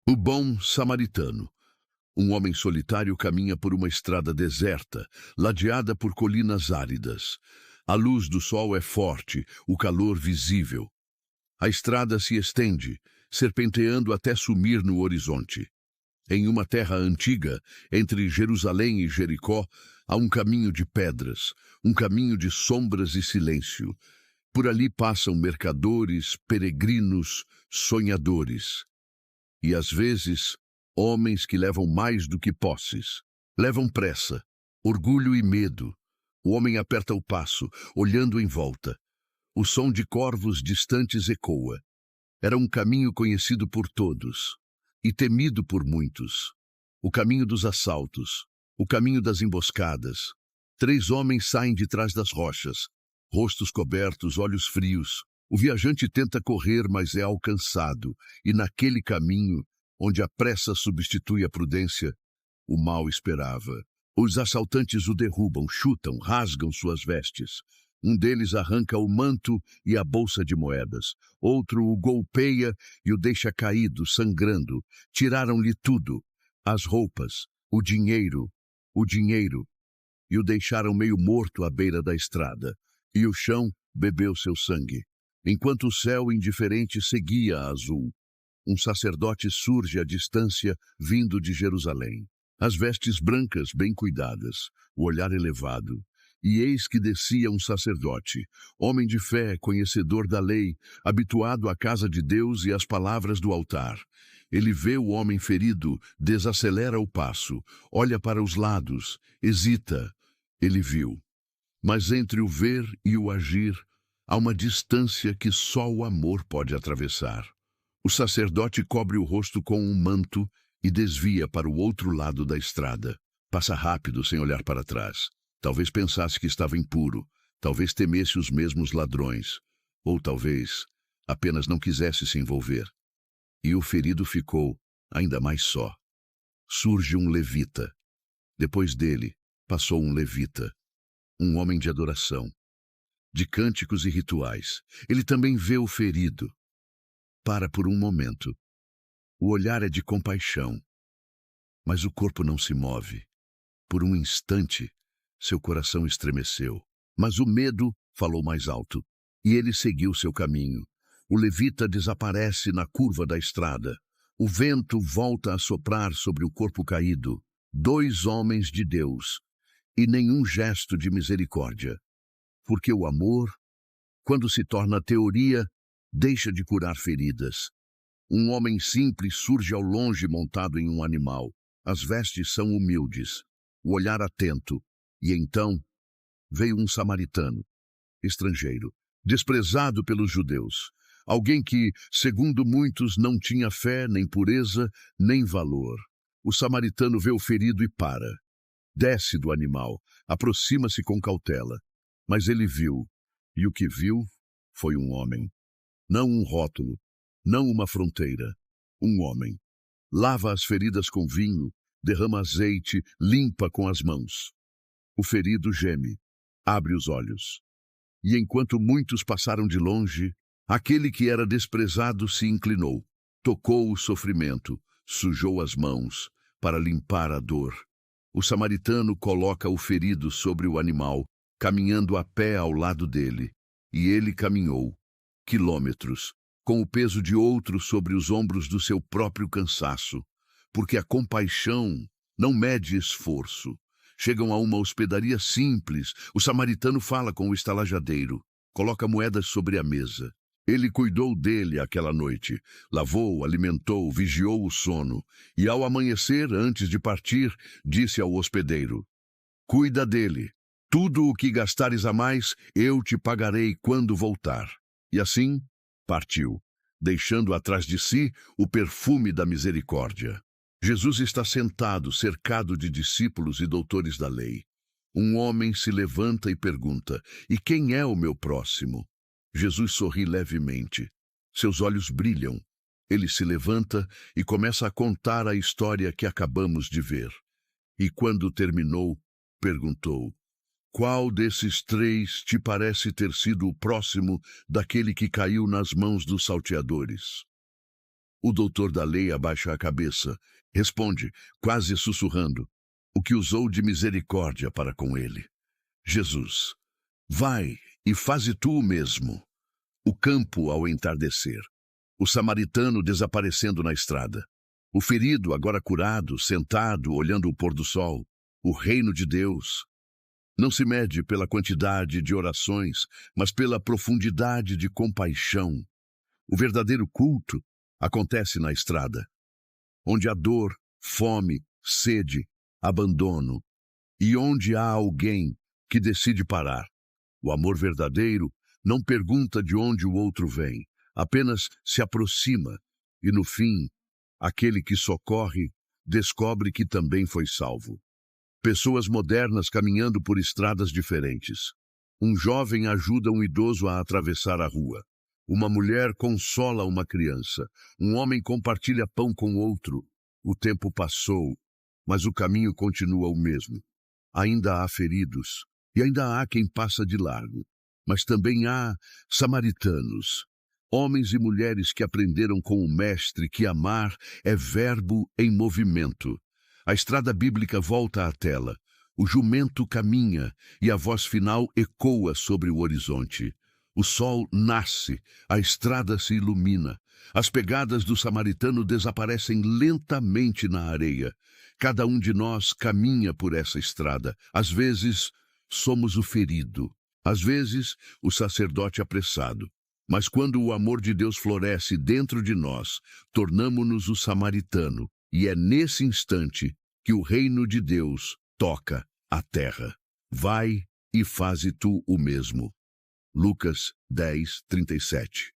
O bom samaritano. Um homem solitário caminha por uma estrada deserta, ladeada por colinas áridas. A luz do sol é forte, o calor visível. A estrada se estende, serpenteando até sumir no horizonte. Em uma terra antiga, entre Jerusalém e Jericó, há um caminho de pedras, um caminho de sombras e silêncio. Por ali passam mercadores, peregrinos, sonhadores. E às vezes, homens que levam mais do que posses. Levam pressa, orgulho e medo. O homem aperta o passo, olhando em volta. O som de corvos distantes ecoa. Era um caminho conhecido por todos e temido por muitos. O caminho dos assaltos, o caminho das emboscadas. 3 homens saem de trás das rochas, rostos cobertos, olhos frios. O viajante tenta correr, mas é alcançado, e naquele caminho, onde a pressa substitui a prudência, o mal esperava. Os assaltantes o derrubam, chutam, rasgam suas vestes. Um deles arranca o manto e a bolsa de moedas. Outro o golpeia e o deixa caído, sangrando. Tiraram-lhe tudo, as roupas, o dinheiro, e o deixaram meio morto à beira da estrada. E o chão bebeu seu sangue, enquanto o céu indiferente seguia azul. Um sacerdote surge à distância, vindo de Jerusalém. As vestes brancas bem cuidadas, o olhar elevado. E eis que descia um sacerdote, homem de fé, conhecedor da lei, habituado à casa de Deus e às palavras do altar. Ele vê o homem ferido, desacelera o passo, olha para os lados, hesita. Ele viu. Mas entre o ver e o agir, há uma distância que só o amor pode atravessar. O sacerdote cobre o rosto com um manto e desvia para o outro lado da estrada. Passa rápido, sem olhar para trás. Talvez pensasse que estava impuro, talvez temesse os mesmos ladrões, ou talvez apenas não quisesse se envolver. E o ferido ficou ainda mais só. Surge um levita. Depois dele, passou um levita, um homem de adoração, de cânticos e rituais. Ele também vê o ferido. Para por um momento. O olhar é de compaixão, mas o corpo não se move. Por um instante, seu coração estremeceu, mas o medo falou mais alto, e ele seguiu seu caminho. O levita desaparece na curva da estrada. O vento volta a soprar sobre o corpo caído. 2 homens de Deus, e nenhum gesto de misericórdia. Porque o amor, quando se torna teoria, deixa de curar feridas. Um homem simples surge ao longe montado em um animal. As vestes são humildes, o olhar atento. E então veio um samaritano, estrangeiro, desprezado pelos judeus. Alguém que, segundo muitos, não tinha fé, nem pureza, nem valor. O samaritano vê o ferido e para. Desce do animal, aproxima-se com cautela. Mas ele viu, e o que viu foi um homem. Não um rótulo, não uma fronteira. Um homem. Lava as feridas com vinho, derrama azeite, limpa com as mãos. O ferido geme, abre os olhos. E enquanto muitos passaram de longe, aquele que era desprezado se inclinou, tocou o sofrimento, sujou as mãos para limpar a dor. O samaritano coloca o ferido sobre o animal, caminhando a pé ao lado dele. E ele caminhou quilômetros, com o peso de outro sobre os ombros do seu próprio cansaço, porque a compaixão não mede esforço. Chegam a uma hospedaria simples. O samaritano fala com o estalajadeiro, coloca moedas sobre a mesa. Ele cuidou dele aquela noite, lavou, alimentou, vigiou o sono, e ao amanhecer, antes de partir, disse ao hospedeiro: cuida dele. Tudo o que gastares a mais, eu te pagarei quando voltar. E assim, partiu, deixando atrás de si o perfume da misericórdia. Jesus está sentado, cercado de discípulos e doutores da lei. Um homem se levanta e pergunta: e quem é o meu próximo? Jesus sorri levemente. Seus olhos brilham. Ele se levanta e começa a contar a história que acabamos de ver. E quando terminou, perguntou: qual desses 3 te parece ter sido o próximo daquele que caiu nas mãos dos salteadores? O doutor da lei abaixa a cabeça, responde, quase sussurrando, o que usou de misericórdia para com ele. Jesus, vai e faze tu o mesmo. O campo ao entardecer. O samaritano desaparecendo na estrada. O ferido, agora curado, sentado, olhando o pôr do sol. O reino de Deus não se mede pela quantidade de orações, mas pela profundidade de compaixão. O verdadeiro culto acontece na estrada, onde há dor, fome, sede, abandono, e onde há alguém que decide parar. O amor verdadeiro não pergunta de onde o outro vem, apenas se aproxima, e no fim, aquele que socorre descobre que também foi salvo. Pessoas modernas caminhando por estradas diferentes. Um jovem ajuda um idoso a atravessar a rua. Uma mulher consola uma criança. Um homem compartilha pão com outro. O tempo passou, mas o caminho continua o mesmo. Ainda há feridos, e ainda há quem passa de largo. Mas também há samaritanos, homens e mulheres que aprenderam com o Mestre que amar é verbo em movimento. A estrada bíblica volta à tela. O jumento caminha e a voz final ecoa sobre o horizonte. O sol nasce, a estrada se ilumina. As pegadas do samaritano desaparecem lentamente na areia. Cada um de nós caminha por essa estrada. Às vezes, somos o ferido. Às vezes, o sacerdote apressado. Mas quando o amor de Deus floresce dentro de nós, tornamo-nos o samaritano. E é nesse instante que o reino de Deus toca a terra. Vai e faze tu o mesmo. Lucas 10:37.